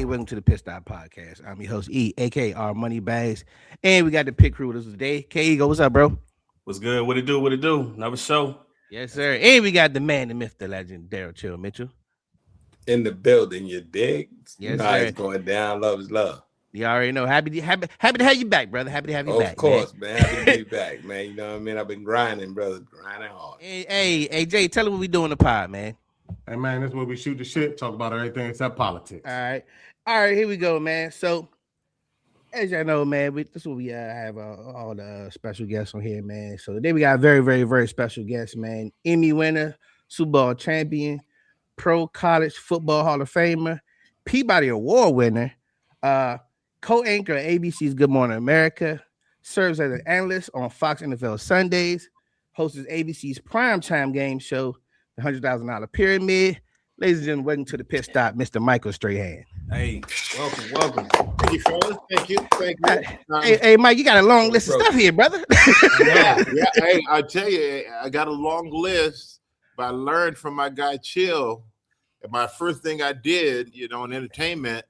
Hey, welcome to the Pitt Stop Podcast. I'm your host, E, aka our Money Bags. And we got the Pitt crew with us today. K-Ego, what's up, bro? What's good? What it do? What it do? Another show. Yes, sir. And we got the man, the myth, the legend, Daryl Chill Mitchell. In the building, you dig? You Yes, know how sir. it's going down. Love is love. You already know. Happy to have you back, brother. Happy to have you back. Of course, man. Happy to be back, man. You know what I mean? I've been grinding, brother. Grinding hard. Hey, Jay, tell them what we do in the pod, man. Hey, man, this is where we shoot the shit, talk about everything except politics. All right, here we go, man. So, as y'all know, man, this is what we have all the special guests on here, man. So today we got a very, very, very special guest, man. Emmy winner, Super Bowl champion, Pro College Football Hall of Famer, Peabody Award winner, co-anchor of ABC's Good Morning America, serves as an analyst on Fox NFL Sundays, hosts ABC's primetime game show, The $100,000 Pyramid. Ladies and gentlemen, welcome to the Pit Stop, Mr. Michael Strahan. Hey, welcome. Thank you, fellas. Thank you. Hey, Mike, you got a long list of stuff here, brother. Yeah. Hey, I tell you, I got a long list, but I learned from my guy Chill. My first thing I did, in entertainment,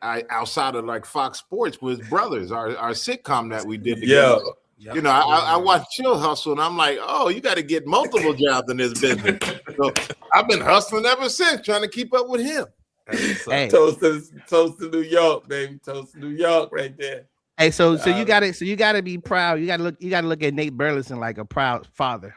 outside of like Fox Sports, was Brothers, our sitcom that we did together. Yep. I watched Chill hustle, and I'm like, oh, you got to get multiple jobs in this business. So I've been hustling ever since, trying to keep up with him. Hey. Toast to New York, baby. Toast to New York, right there. Hey, so you gotta be proud. You gotta look at Nate Burleson like a proud father,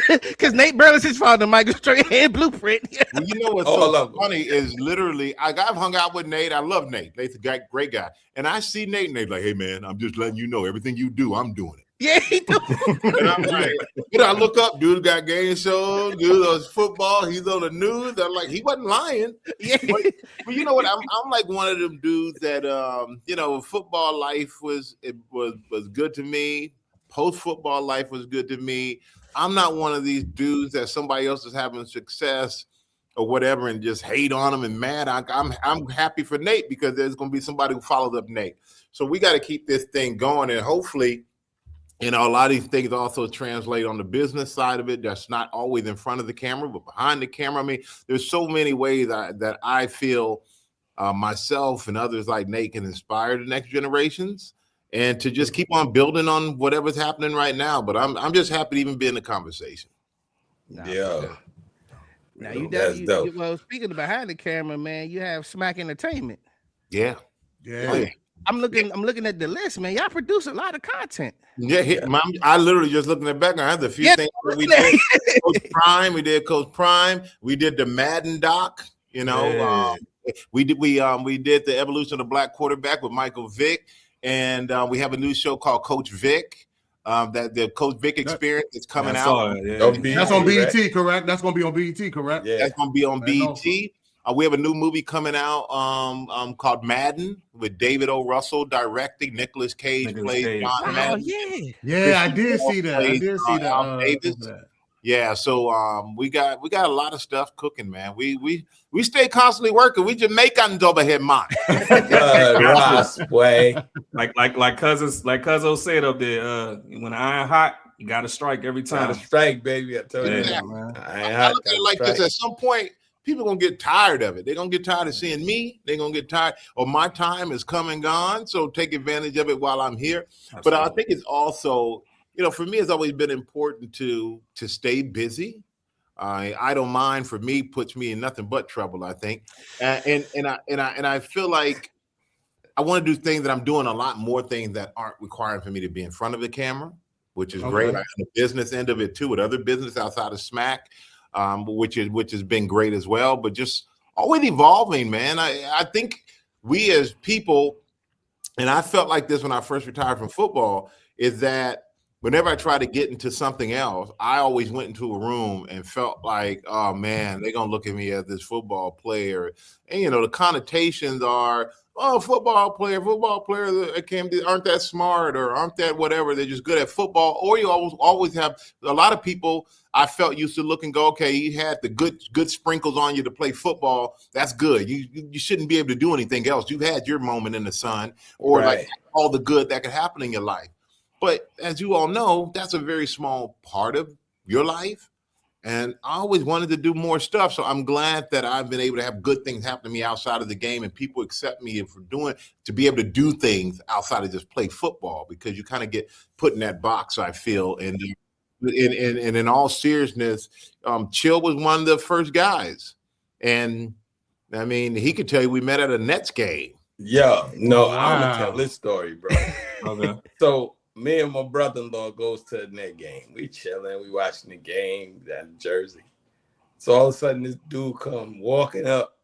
because Nate Burleson's father, Michael Strahan Blueprint. Well, you know what's funny is literally I've hung out with Nate. I love Nate. Nate's a great guy, and I see Nate, and Nate's like, "Hey man, I'm just letting you know everything you do, I'm doing it." Yeah, he do. And I'm like, I look up, dude got game shows, dude does football, he's on the news. I'm like, he wasn't lying. Yeah. But you know what? I'm like one of them dudes that football life was good to me. Post football life was good to me. I'm not one of these dudes that somebody else is having success or whatever and just hate on them and mad. I'm happy for Nate because there's going to be somebody who follows up Nate. So we got to keep this thing going, and hopefully, a lot of these things also translate on the business side of it. That's not always in front of the camera, but behind the camera. I mean, there's so many ways that I feel myself and others like Nate can inspire the next generations and to just keep on building on whatever's happening right now. But I'm just happy to even be in the conversation. Yeah. Now That's dope. well, speaking of behind the camera, man, you have Smack Entertainment. Yeah. I'm looking at the list, man. Y'all produce a lot of content. Yeah, I literally just looking at the background. I had a few things that we did. Coach Prime, we did Coach Prime. We did the Madden doc. We did the evolution of the black quarterback with Michael Vick, and we have a new show called Coach Vick. That the Coach Vick experience is coming out. That's on BET, correct? That's going to be on BET, correct? Yeah, that's going to be on BET. We have a new movie coming out called Madden with David O. Russell directing. Nicolas Cage plays John Madden. Yeah, I did see that. Davis. Yeah, so we got a lot of stuff cooking, man. We stay constantly working. We Jamaicans over here, man. Way. Like Cuzzo said up there, when the iron hot, you got to strike every time. Gotta strike, baby. I tell you, man. I look at it like this. At some point, people gonna get tired of it. They're gonna get tired of seeing me. They're gonna get tired, or my time is come and gone. So take advantage of it while I'm here. Absolutely. But I think it's also, for me, it's always been important to stay busy. I don't mind. For me, puts me in nothing but trouble, I think. And I feel like I want to do things that I'm doing a lot more things that aren't requiring for me to be in front of the camera, which is great. I have the business end of it too, with other business outside of Smack. Which has been great as well, but just always evolving, man. I think we as people, and I felt like this when I first retired from football, is that whenever I tried to get into something else, I always went into a room and felt like, oh man, they're gonna look at me as this football player. And the connotations are, oh, football players aren't that smart or aren't that whatever. They're just good at football. Or you always have a lot of people I felt used to look and go, okay, you had the good sprinkles on you to play football. That's good. You shouldn't be able to do anything else. You've had your moment in the sun, or like all the good that could happen in your life. But as you all know, that's a very small part of your life. And I always wanted to do more stuff. So I'm glad that I've been able to have good things happen to me outside of the game, and people accept me for to be able to do things outside of just play football, because you kind of get put in that box, I feel. And in all seriousness, Chill was one of the first guys. And I mean, he could tell you we met at a Nets game. Yeah, no, Wow. I'm gonna tell this story, bro. Okay. So me and my brother-in-law goes to the net game. We chilling, we watching the game down in Jersey. So all of a sudden this dude come walking up,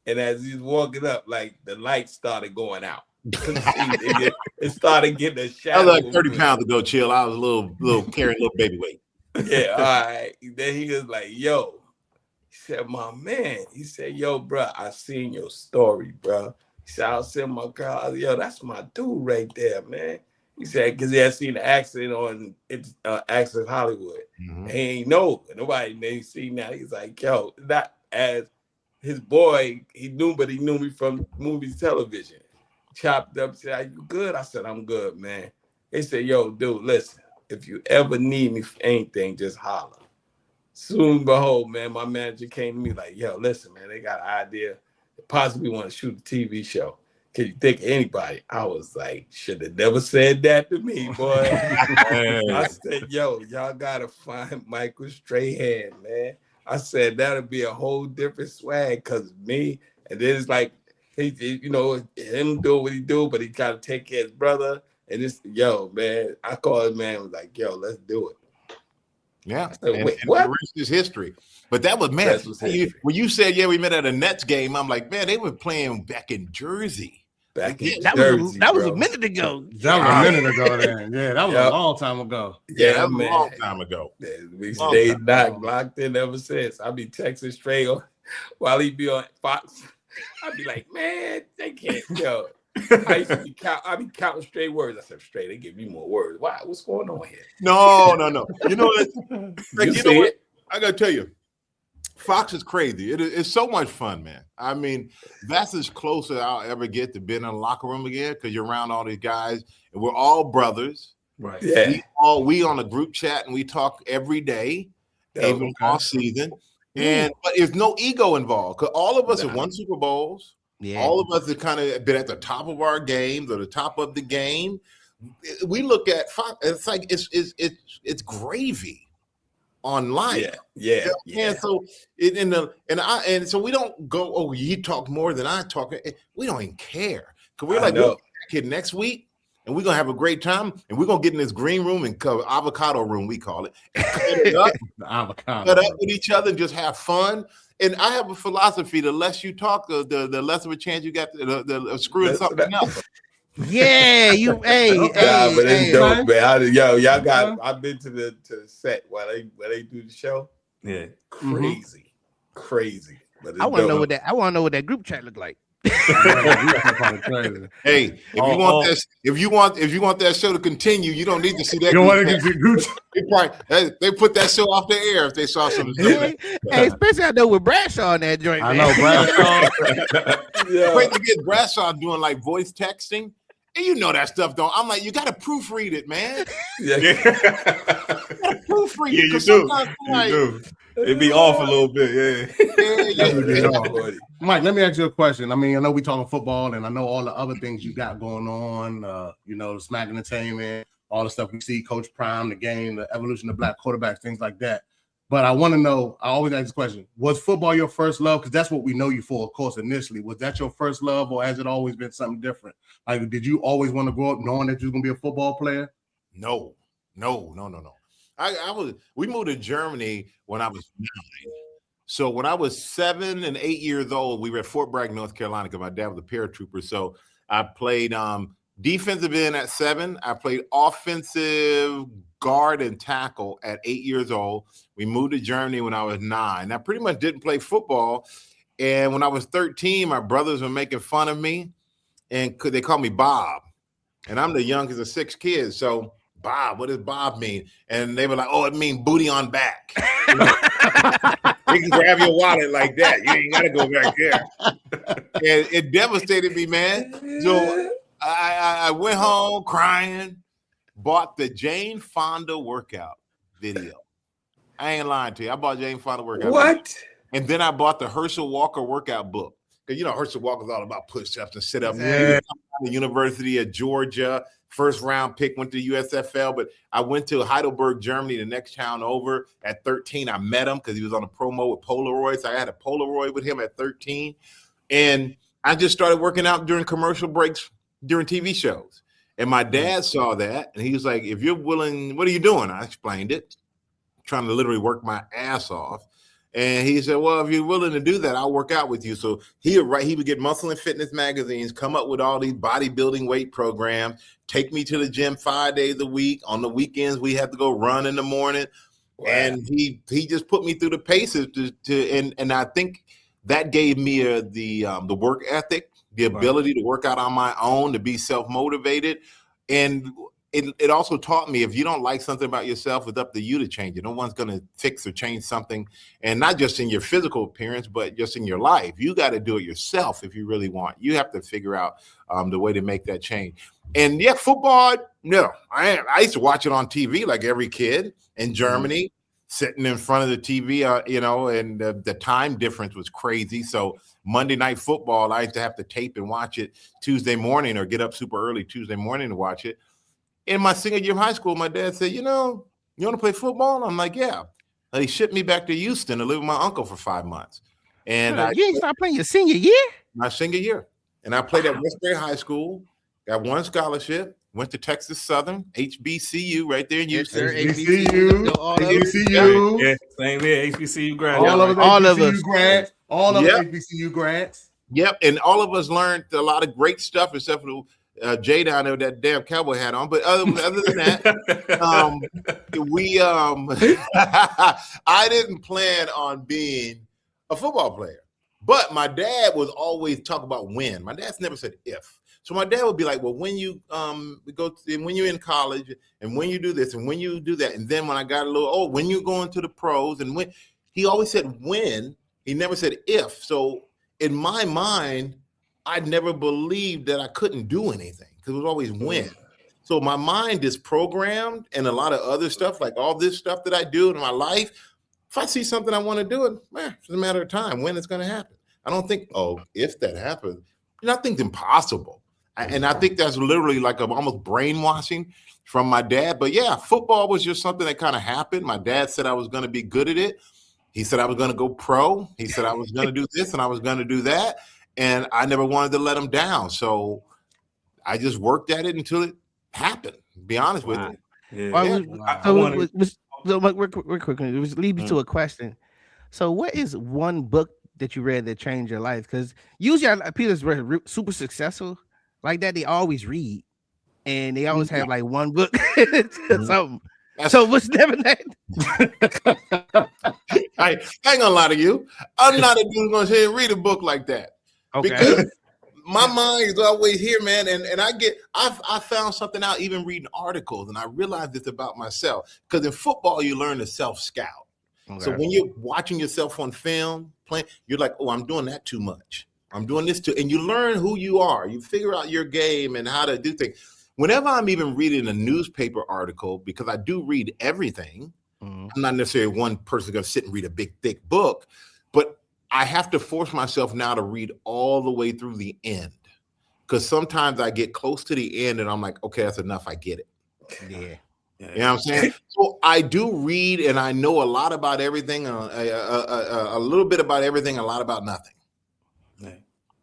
and as he's walking up, like the lights started going out. It started getting a shadow. That was like 30 pounds ago, Chill. I was a little carrying a little baby weight. Yeah, all right. Then he was like, yo. He said, my man. He said, yo, bro, I seen your story, bro. He said, I was saying my girl, I was, yo, that's my dude right there, man. He said, because he had seen the accident on Access Hollywood. Mm-hmm. He ain't know. Nobody ain't seen that. He's like, yo, not as his boy, he knew me from movies, television. Chopped up, said, are you good? I said, I'm good, man. He said, yo, dude, listen, if you ever need me for anything, just holler. Soon and behold, man, my manager came to me like, yo, listen, man, they got an idea. They possibly want to shoot a TV show. Can you think of anybody? I was like, should have never said that to me, boy. I said, yo, y'all got to find Michael Strahan, man. I said, that'll be a whole different swag, because me, and then it's like, he, you know, him do what he do, but he got to take care of his brother. And it's, yo, man, I called him, man, was like, yo, let's do it. Yeah, Said, and what? the rest is history. But that was, man, when you said, yeah, we met at a Nets game, I'm like, man, they were playing back in Jersey. Back in That Jersey, was a bro. minute ago. That was a minute ago then. Yeah, that was a long time ago. Yeah, that was man. a long time ago. We Long stayed time. locked in ever since. I be texting straight while he be on Fox. I be like, man, they can't yo. I be counting straight words. I said, straight, they give me more words. Why? What's going on here? No. You know what? You know what? I gotta tell you, Fox is crazy. It's so much fun, man. I mean, that's as close as I'll ever get to being in a locker room again, because you're around all these guys, and we're all brothers. Right. Yeah. We on a group chat, and we talk every day, even all season. But there's no ego involved, because all of us have won Super Bowls. Yeah. All of us have kind of been at the top of our games or the top of the game. We look at Fox, it's like it's gravy on life. Yeah. And so so we don't go, oh, you talk more than I talk. We don't even care, because we're like, we're back next week, and we're gonna have a great time, and we're gonna get in this green room and cover avocado room, we call it, and cut up with each other and just have fun. And I have a philosophy: the less you talk, the less of a chance you got to screwing something up. Yeah, but it's dope, man. Y'all got. I've been to the set while they do the show. Yeah, crazy. But I want to know what that group chat looked like. Hey, if you want that show to continue, you don't need to see that. They put that show off the air if they saw some. Hey, especially I know with Bradshaw on that joint. I know Bradshaw. Wait to get Bradshaw doing like voice texting. And you know that stuff don't. I'm like, you got to proofread it, man. Yeah. You gotta proofread it. You do. It'd be off a little bit, yeah. Mike, let me ask you a question. I mean, I know we talking football, and I know all the other things you got going on. The Smack Entertainment, all the stuff we see, Coach Prime, the game, the evolution of black quarterbacks, things like that. But I want to know, I always ask this question, was football your first love? Because that's what we know you for, of course, initially. Was that your first love, or has it always been something different? Like, did you always want to grow up knowing that you were going to be a football player? No. We moved to Germany when I was 9. So when I was 7 and 8 years old, we were at Fort Bragg, North Carolina, because my dad was a paratrooper. So I played defensive end at 7. I played offensive guard and tackle at 8 years old. We moved to Germany when I was 9. I pretty much didn't play football. And when I was 13, my brothers were making fun of me, and they called me Bob. And I'm the youngest of 6 kids. So Bob, what does Bob mean? And they were like, oh, it means booty on back. You can grab your wallet like that. You ain't got to go back there. And it devastated me, man. So I went home crying, bought the Jane Fonda workout video. I ain't lying to you. I bought James Fonda workout. What? And then I bought the Herschel Walker workout book. Because, Herschel Walker's all about push-ups and sit-ups. Yeah. The University of Georgia, first round pick, went to USFL. But I went to Heidelberg, Germany, the next town over. At 13, I met him because he was on a promo with Polaroid. So I had a Polaroid with him at 13. And I just started working out during commercial breaks during TV shows. And my dad saw that. And he was like, if you're willing, what are you doing? I explained it. Trying to literally work my ass off. And he said, well, if you're willing to do that, I'll work out with you. So he would get Muscle and Fitness magazines, come up with all these bodybuilding weight programs, take me to the gym 5 days a week. On the weekends, we had to go run in the morning. Wow. And he just put me through the paces and I think that gave me the work ethic, the ability to work out on my own, to be self-motivated. And it also taught me if you don't like something about yourself, it's up to you to change it. No one's going to fix or change something, and not just in your physical appearance, but just in your life. You got to do it yourself if you really want. You have to figure out the way to make that change. And yeah, football, no. I used to watch it on TV like every kid in Germany, sitting in front of the TV, and the time difference was crazy. So Monday Night Football, I used to have to tape and watch it Tuesday morning or get up super early Tuesday morning to watch it. In my senior year of high school, my dad said, you want to play football? I'm like, yeah. And he shipped me back to Houston to live with my uncle for 5 months. And you ain't start playing your senior year? My senior year. And I played at Westbury High School, got one scholarship, went to Texas Southern, HBCU right there in Houston. HBCU. Yeah, same here, HBCU grads. All of us grads. All of us HBCU grads. Yep, and all of us learned a lot of great stuff except for Jay down there with that damn cowboy hat on. But other than that, I didn't plan on being a football player. But my dad was always talking about when. My dad's never said if. So my dad would be like, well, when you when you're in college and when you do this and when you do that. And then when I got a little old, when you're going to the pros and when, he always said when, he never said if. So in my mind, I never believed that I couldn't do anything because it was always when. So my mind is programmed and a lot of other stuff, like all this stuff that I do in my life. If I see something I want to do, it's a matter of time when it's going to happen. I don't think, if that happens, I think it's impossible. And I think that's literally like almost brainwashing from my dad. But yeah, football was just something that kind of happened. My dad said I was going to be good at it. He said I was going to go pro. He said I was going to do this and I was going to do that. And I never wanted to let him down. So I just worked at it until it happened, to be honest with you. Real quickly, it was lead me to a question. So what is one book that you read that changed your life? Because usually people's super successful like that, they always read. And they always have like one book or something. So what's never that? I ain't gonna lie to you. I'm not a dude who's gonna say read a book like that. Okay. Because my mind is always here, man. And I found something out even reading articles, and I realized this about myself. Because in football, you learn to self-scout. Okay. So when you're watching yourself on film, playing, you're like, I'm doing that too much. I'm doing this too. And you learn who you are. You figure out your game and how to do things. Whenever I'm even reading a newspaper article, because I do read everything, I'm not necessarily one person going to sit and read a big, thick book, but I have to force myself now to read all the way through the end. Because sometimes I get close to the end and I'm like, okay, that's enough. I get it. Yeah. You know what I'm saying? So I do read and I know a lot about everything, a little bit about everything, a lot about nothing. Yeah.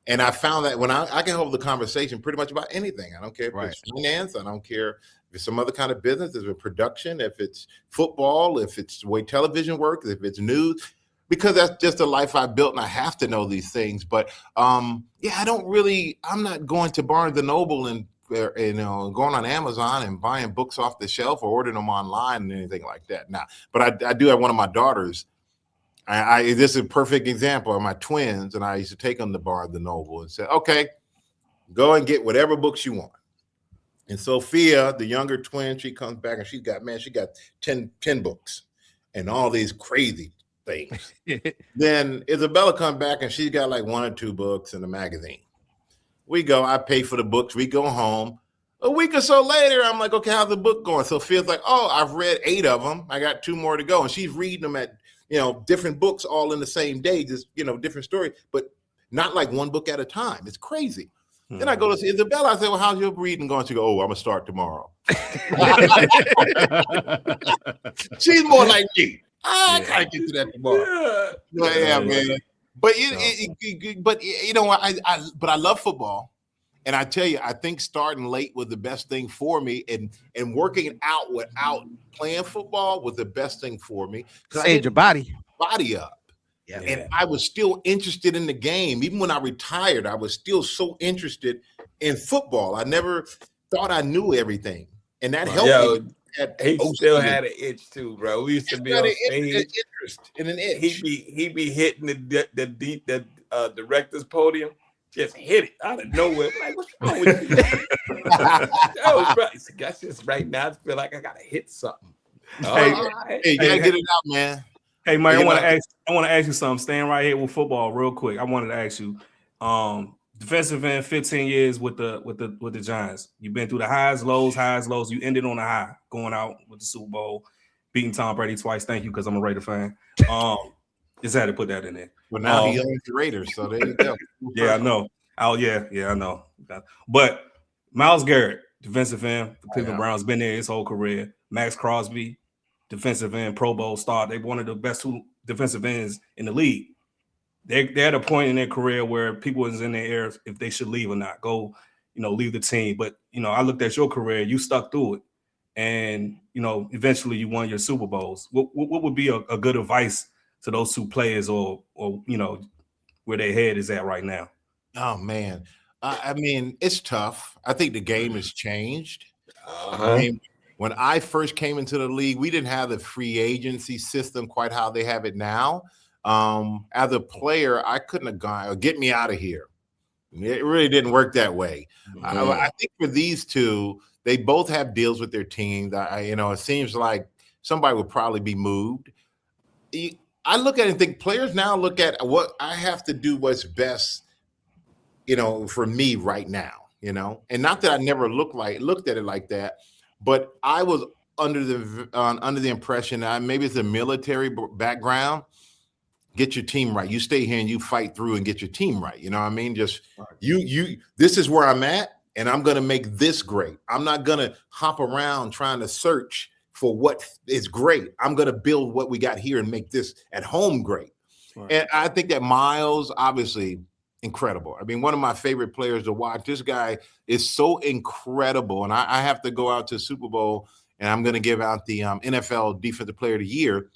And I found that when I can hold the conversation pretty much about anything. I don't care if it's finance. I don't care if it's some other kind of business, if it's production, if it's football, if it's the way television works, if it's news, because that's just a life I built and I have to know these things. But I'm not going to Barnes and Noble and going on Amazon and buying books off the shelf or ordering them online and anything like that. Now, but I do have one of my daughters. This is a perfect example of my twins, and I used to take them to Barnes and Noble and say, okay, go and get whatever books you want. And Sophia, the younger twin, she comes back and she got 10 books and all these crazy things. Then Isabella comes back and she's got like 1 or 2 books in the magazine. We go, I pay for the books. We go home. A week or so later, I'm like, okay, how's the book going? So Phil's like, oh, I've read 8 of them. I got 2 more to go. And she's reading them at, different books all in the same day, just, different stories, but not like one book at a time. It's crazy. Then I go to see Isabella. I say, well, how's your reading going? She go, oh, I'm going to start tomorrow. She's more like me. I kind of get to that tomorrow. Yeah, man. But I love football. And I tell you, I think starting late was the best thing for me, and working out without playing football was the best thing for me. Saved your body up. Yeah. And I was still interested in the game. Even when I retired, I was still so interested in football. I never thought I knew everything. And that helped me. He still had an itch too, bro. We used to be on stage. Interest in an itch. He be hitting the director's podium. Just hit it out of nowhere. I'm like, what's wrong with you? That was right. That's just right now. I feel like I gotta hit something. Hey, you gotta get it out, man. Hey, Mike, I want to ask you something. Staying right here with football, real quick. I wanted to ask you, defensive end, 15 years with the Giants. You've been through the highs, lows. You ended on a high, going out with the Super Bowl, beating Tom Brady twice. Thank you, because I'm a Raider fan. Just had to put that in there. Well, now he owns the Raiders, so there you go. Yeah, I know. Oh, yeah, I know. But Myles Garrett, defensive end, the Cleveland Browns, been there his whole career. Max Crosby, defensive end, Pro Bowl star. They're one of the best 2 defensive ends in the league. They're at a point in their career where people is in their air if they should leave or not. Go, leave the team. But, I looked at your career. You stuck through it. And, eventually you won your Super Bowls. What would be a good advice to those 2 players or where their head is at right now? Oh, man. I mean, it's tough. I think the game has changed. I mean, when I first came into the league, we didn't have the free agency system quite how they have it now. As a player, I couldn't have gone, get me out of here. It really didn't work that way. I think for these 2, they both have deals with their teams. It seems like somebody would probably be moved. I look at it and think players now look at what I have to do what's best, for me right now, and not that I never looked at it like that, but I was under the impression that maybe it's a military background. Get your team right. You stay here and you fight through and get your team right. You know what I mean? Just this is where I'm at, and I'm going to make this great. I'm not going to hop around trying to search for what is great. I'm going to build what we got here and make this at home great. Right. And I think that Myles, obviously, incredible. I mean, one of my favorite players to watch. This guy is so incredible. And I have to go out to Super Bowl, and I'm going to give out the NFL Defensive Player of the Year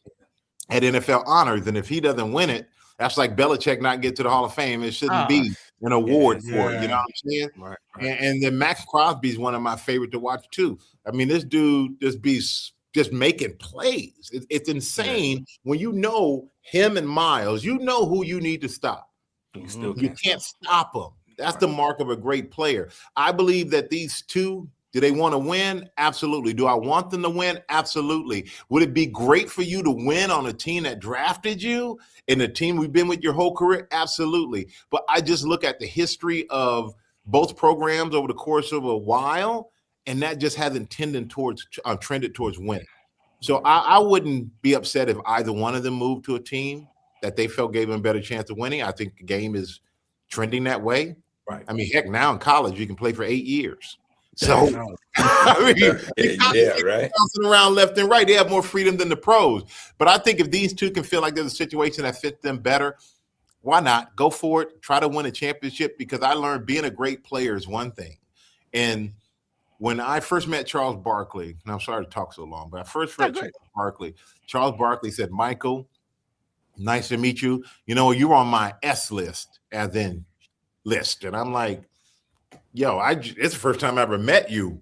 at NFL Honors. And if he doesn't win it, that's like Belichick not get to the Hall of Fame. It shouldn't be an award for it. You know what I'm saying? Right. And then Max Crosby is one of my favorite to watch too. I mean, this dude just making plays. It's insane when you know him and Myles. You know who you need to stop. You can't stop them. That's the mark of a great player. I believe that these 2. Do they want to win? Absolutely. Do I want them to win? Absolutely. Would it be great for you to win on a team that drafted you and a team we've been with your whole career? Absolutely. But I just look at the history of both programs over the course of a while, and that just hasn't trended towards winning. So I wouldn't be upset if either one of them moved to a team that they felt gave them a better chance of winning. I think the game is trending that way. Right. I mean, heck, now in college, you can play for 8 years. So, I mean, right. Bouncing around left and right, they have more freedom than the pros. But I think if these 2 can feel like there's a situation that fits them better, why not? Go for it. Try to win a championship, because I learned being a great player is one thing. And when I first met Charles Barkley, and I'm sorry to talk so long, but I first met Charles Barkley said, Michael, nice to meet you. You're on my S list, as in list. And I'm like, yo, it's the first time I ever met you.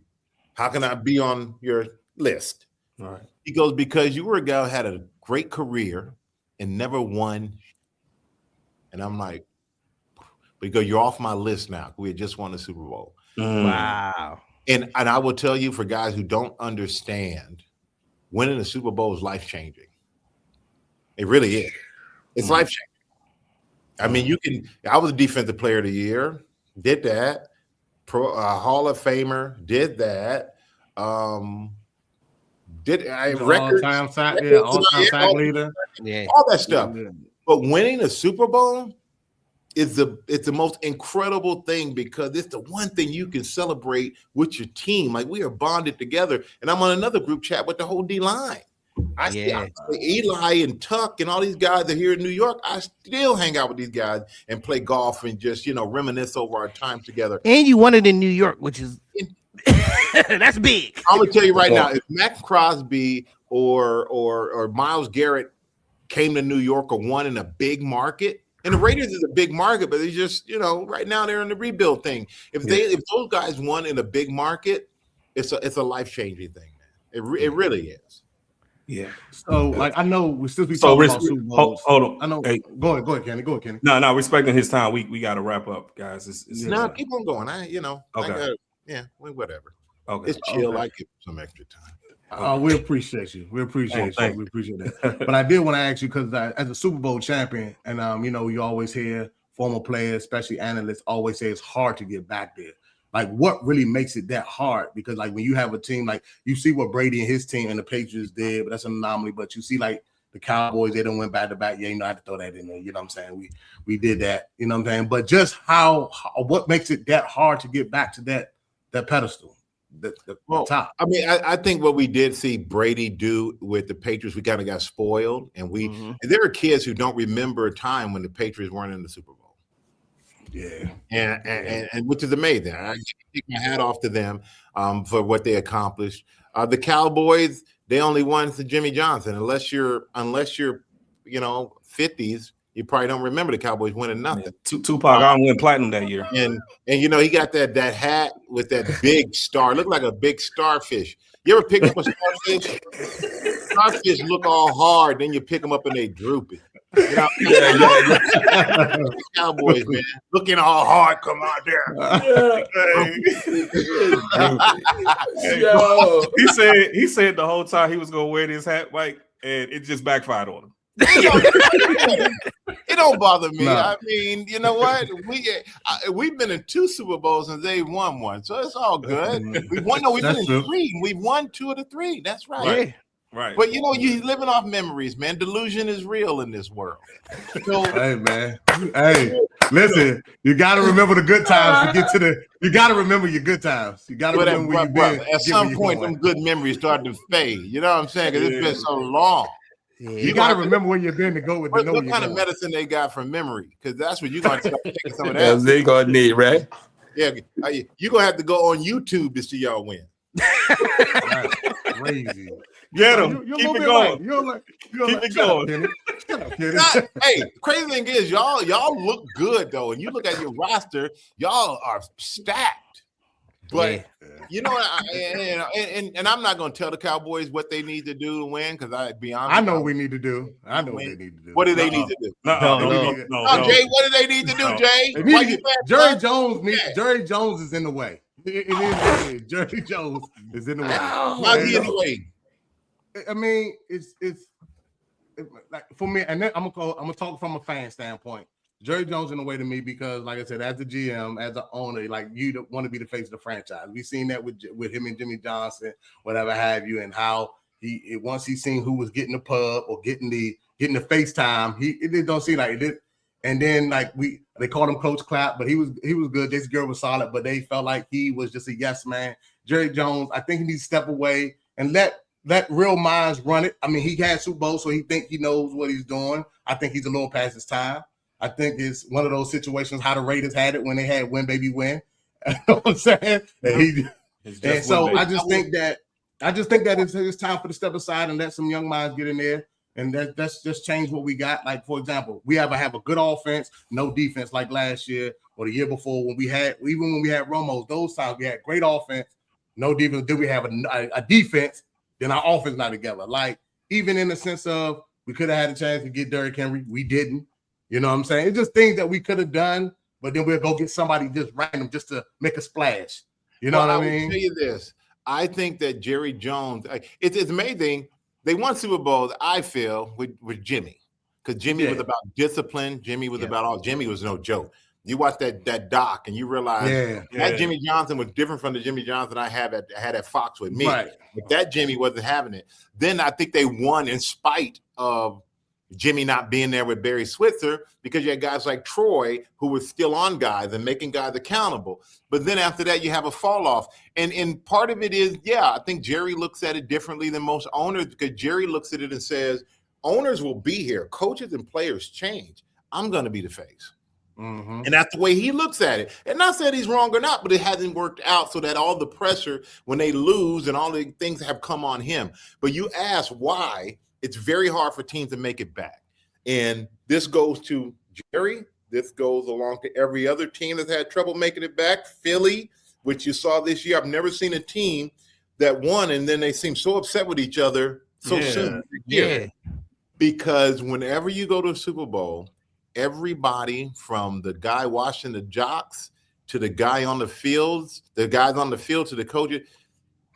How can I be on your list? All right. He goes, because you were a guy who had a great career and never won. And I'm like, but you're off my list now. We had just won the Super Bowl. Wow. And I will tell you, for guys who don't understand, winning the Super Bowl is life-changing. It really is. It's life-changing. I mean, I was a defensive player of the year, did that, Hall of Famer, did that. Did I all-time records? sack, all-time Yeah, sack leader. Yeah. all that stuff. Yeah. But winning a Super Bowl is the most incredible thing because it's the one thing you can celebrate with your team. Like we are bonded together, and I'm on another group chat with the whole D line. I Eli and Tuck and all these guys are here in New York. I still hang out with these guys and play golf and just reminisce over our time together. And you won it in New York, which is that's big. I'm gonna tell you right now, if Max Crosby or Myles Garrett came to New York or won in a big market, and the Raiders is a big market, but they just right now they're in the rebuild thing. If those guys won in a big market, it's a life-changing thing, man. It really is. Yeah. So, like, I know since we talking about Super Bowls, hold on. I know. Hey. Go ahead, Kenny. Go ahead, Kenny. No, respecting his time, we got to wrap up, guys. No, keep on going. Okay. Whatever. Okay. It's chill. Okay. I give some extra time. We appreciate you. We appreciate you. We appreciate that. But I did want to ask you because as a Super Bowl champion, and you always hear former players, especially analysts, always say it's hard to get back there. Like, what really makes it that hard? Because, like, when you have a team, like, you see what Brady and his team and the Patriots did, but that's an anomaly. But you see, like, the Cowboys, they don't went back-to-back. Yeah, I had to throw that in there. You know what I'm saying? We did that. You know what I'm saying? But just what makes it that hard to get back to that pedestal, the top? I mean, I think what we did see Brady do with the Patriots, we kind of got spoiled. And and there are kids who don't remember a time when the Patriots weren't in the Super Bowl. Yeah, and which is amazing. I take my hat off to them for what they accomplished. The Cowboys, they only won to Jimmy Johnson. Unless you're 50s, you probably don't remember the Cowboys winning nothing. Yeah. Tupac I went platinum that year, and he got that hat with that big star. It looked like a big starfish. You ever pick up a starfish? Starfish look all hard, then you pick them up and they droopy. Cowboys, man, looking all hard, come out there. He said the whole time he was gonna wear this hat, Mike, and it just backfired on him. It don't bother me. No. I mean, you know what? We've been in 2 Super Bowls and they've won one, so it's all good. We've won. No, we've been in 3. We've won 2 of the 3. That's right. Yeah. Right. But you're living off memories, man. Delusion is real in this world. So, hey, man. Hey, listen, you got to remember the good times to get to you got to remember your good times. You got to remember where you've been. At some point, them good memories start to fade. You know what I'm saying? Because it's been so long. Yeah. You got to remember where you've been to go with the What kind of medicine they got from memory? Because that's what you're going to start taking some of that. That's they going to need, right? Yeah, you're going to have to go on YouTube to see y'all win. That's crazy. Get him. Keep it going. Keep it going. Hey, crazy thing is, y'all look good though, and you look at your roster, y'all are stacked. But and I'm not going to tell the Cowboys what they need to do to win because I know what we need to do. I know what they need to do. What do they need to do? No. Jay, what do they need to do, Jay? Jerry Jones is in the way. It is. Jerry Jones is in the way. How's he in the way? I mean, it's like for me, and then I'm gonna talk from a fan standpoint. Jerry Jones in the way to me because, like I said, as the GM, as an owner, like you don't want to be the face of the franchise. We've seen that with him and Jimmy Johnson, whatever have you, and how once he seen who was getting the pub or getting the FaceTime, it don't seem like it did. And then they called him Coach Clapp, but he was good. Jason Garrett was solid, but they felt like he was just a yes man. Jerry Jones, I think he needs to step away and let real minds run it. I mean, he had Super Bowl, so he think he knows what he's doing. I think he's a little past his time. I think it's one of those situations how the Raiders had it when they had win, baby, win. You know what I'm saying? And so I just think that it's time for to step aside and let some young minds get in there. And that's just change what we got. Like, for example, we have a good offense, no defense like last year or the year before when we had Romo's, those times we had great offense, no defense. Then we have a defense, then our offense not together. Like, even in the sense of we could have had a chance to get Derrick Henry. We didn't. You know what I'm saying? It's just things that we could have done, but then we'll go get somebody just random just to make a splash. You know what I mean? I'll tell you this. I think that Jerry Jones, it's amazing. They won Super Bowls, I feel, with Jimmy. Because Jimmy was about discipline. Jimmy was about Jimmy was no joke. You watch that doc and you realize that Jimmy Johnson was different from the Jimmy Johnson I had at Fox with me. Right. But that Jimmy wasn't having it. Then I think they won in spite of Jimmy not being there with Barry Switzer, because you had guys like Troy who were still on guys and making guys accountable. But then after that, you have a fall off. And part of it is, I think Jerry looks at it differently than most owners, because Jerry looks at it and says, owners will be here. Coaches and players change. I'm going to be the face. Mm-hmm. And that's the way he looks at it. And not saying he's wrong or not, but it hasn't worked out, so that all the pressure when they lose and all the things have come on him. But you ask why, it's very hard for teams to make it back. And this goes to Jerry. This goes along to every other team that's had trouble making it back. Philly, which you saw this year. I've never seen a team that won and then they seem so upset with each other so soon. Yeah. Because whenever you go to a Super Bowl, everybody from the guy washing the jocks to the guy on the fields, the guys on the field to the coaches,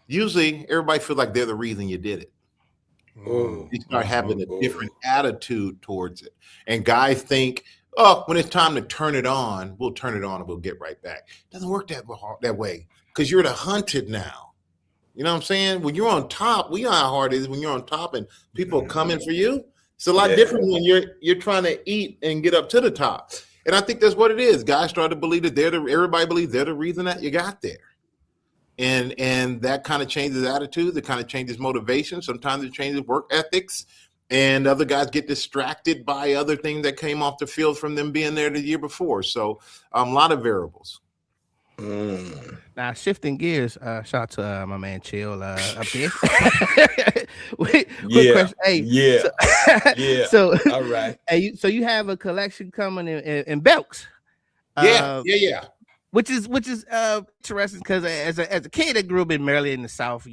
usually everybody feels like they're the reason you did it. You start having a different attitude towards it. And guys think, when it's time to turn it on, we'll turn it on and we'll get right back. It doesn't work that way, because you're the hunted now. You know what I'm saying? When you're on top, we know how hard it is when you're on top and people are coming for you. It's a lot different when you're trying to eat and get up to the top. And I think that's what it is. Guys start to believe that everybody believes they're the reason that you got there. And that kind of changes attitude. It kind of changes motivation. Sometimes it changes work ethics. And other guys get distracted by other things that came off the field from them being there the year before. So a lot of variables. Now, shifting gears, shout out to my man Chill up there. Quick question. Hey, so all right. Hey, so you have a collection coming in Belks. Yeah. Which is interesting, because as a kid that grew up in Maryland in the South,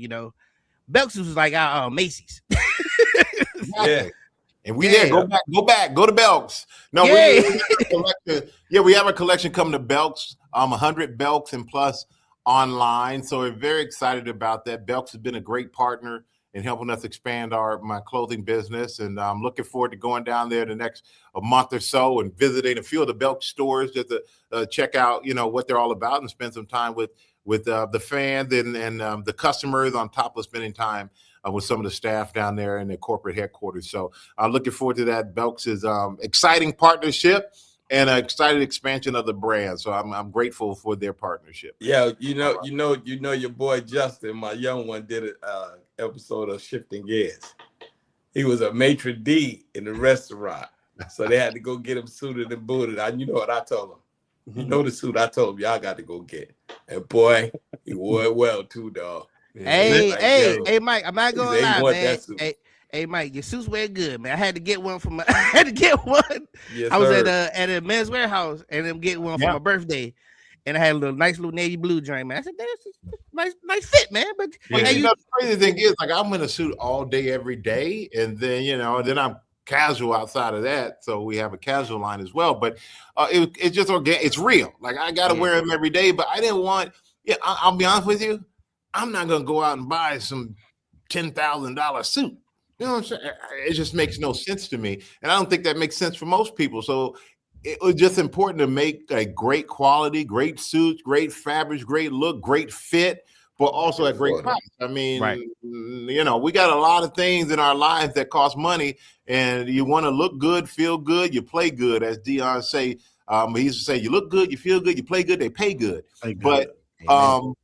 Belks was like our Macy's. And we there. Go back. Go to Belks. No, we have a collection coming to Belks. 100 Belks and plus online. So we're very excited about that. Belks has been a great partner in helping us expand my clothing business, and I'm looking forward to going down there the next month or so and visiting a few of the Belks stores just to check out what they're all about and spend some time with the fans and the customers, on top of spending time with some of the staff down there in the corporate headquarters. So I'm looking forward to that. Belks is exciting partnership and an excited expansion of the brand. So I'm grateful for their partnership. Yeah, your boy Justin, my young one, did an episode of Shifting Gears. He was a maitre d' in the restaurant, so they had to go get him suited and booted. You know what I told him? You know the suit I told him y'all got to go get. And boy, he wore it well too, dog. Hey, Mike, I'm not gonna lie, man. Hey, Mike, your suits wear good, man. I had to get one for Yes, I was sir. at a Men's Warehouse, and I'm getting one for my birthday, and I had a nice little navy blue joint, man. I said, "That's nice fit, man." But the crazy thing is, like, I'm in a suit all day, every day, and then then I'm casual outside of that. So we have a casual line as well. But it's just organic. It's real. Like, I gotta wear them every day, but I didn't want. I'll be honest with you. I'm not gonna go out and buy some $10,000 suit. You know what I'm saying? It just makes no sense to me. And I don't think that makes sense for most people. So it was just important to make a great quality, great suits, great fabrics, great look, great fit, but also at great price. I mean, we got a lot of things in our lives that cost money, and you want to look good, feel good, you play good, as Dion say. He used to say, you look good, you feel good, you play good, they pay good. But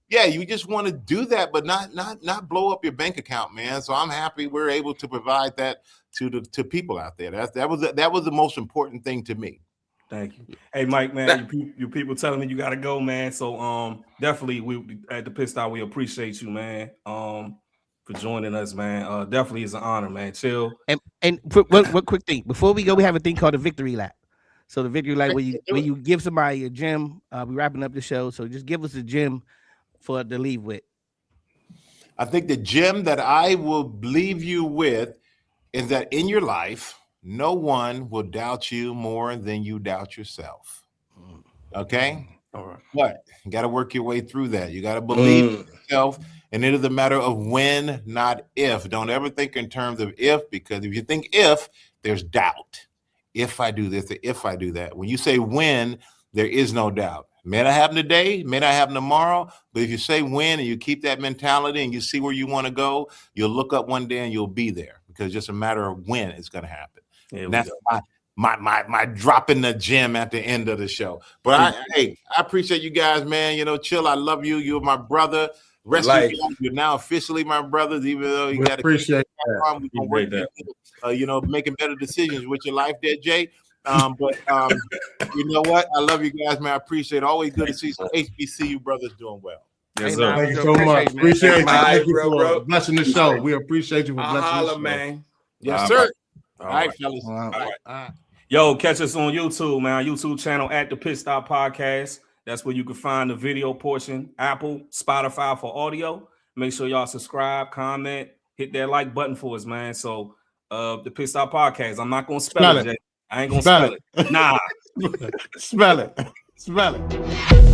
you just want to do that, but not blow up your bank account, man. So I'm happy we're able to provide that to people out there. That was the most important thing to me. Thank you. Hey, Mike, man, you people telling me you got to go, man. So definitely we at the Pitt Stop, we appreciate you, man, for joining us, man. Definitely is an honor, man. Chill. And one quick thing before we go, we have a thing called the victory lap. So the victory lap where you give somebody a gem. We wrapping up the show, so just give us a gem for to leave with. I think the gem that I will leave you with is that in your life, no one will doubt you more than you doubt yourself. Okay? All right. But you got to work your way through that. You got to believe in yourself. And it is a matter of when, not if. Don't ever think in terms of if, because if you think if, there's doubt. If I do this or if I do that. When you say when, There is no doubt. May not happen today, may not happen tomorrow, but if you say win and you keep that mentality and you see where you want to go, you'll look up one day and you'll be there, because it's just a matter of when it's going to happen. And that's my drop in the gym at the end of the show. But I appreciate you guys, man. Chill. I love you. You're my brother. Rest of you, you're now officially my brothers, even though you got to appreciate that. We can work that. Making better decisions with your life there, Jay. But you know what? I love you guys, man. I appreciate it. Always good to see some HBCU brothers doing well. Yes, sir. Thank you so much. Appreciate you. Thank you for blessing the show. We appreciate you for blessing the show. Man. Yes, sir. All right, fellas. All right. Yo, catch us on YouTube, man. YouTube channel at the Pitt Stop Podcast. That's where you can find the video portion. Apple, Spotify for audio. Make sure y'all subscribe, comment, hit that like button for us, man. So the Pitt Stop Podcast. I'm not gonna spell it, Jay. I ain't gonna spell it. Nah. Smell it.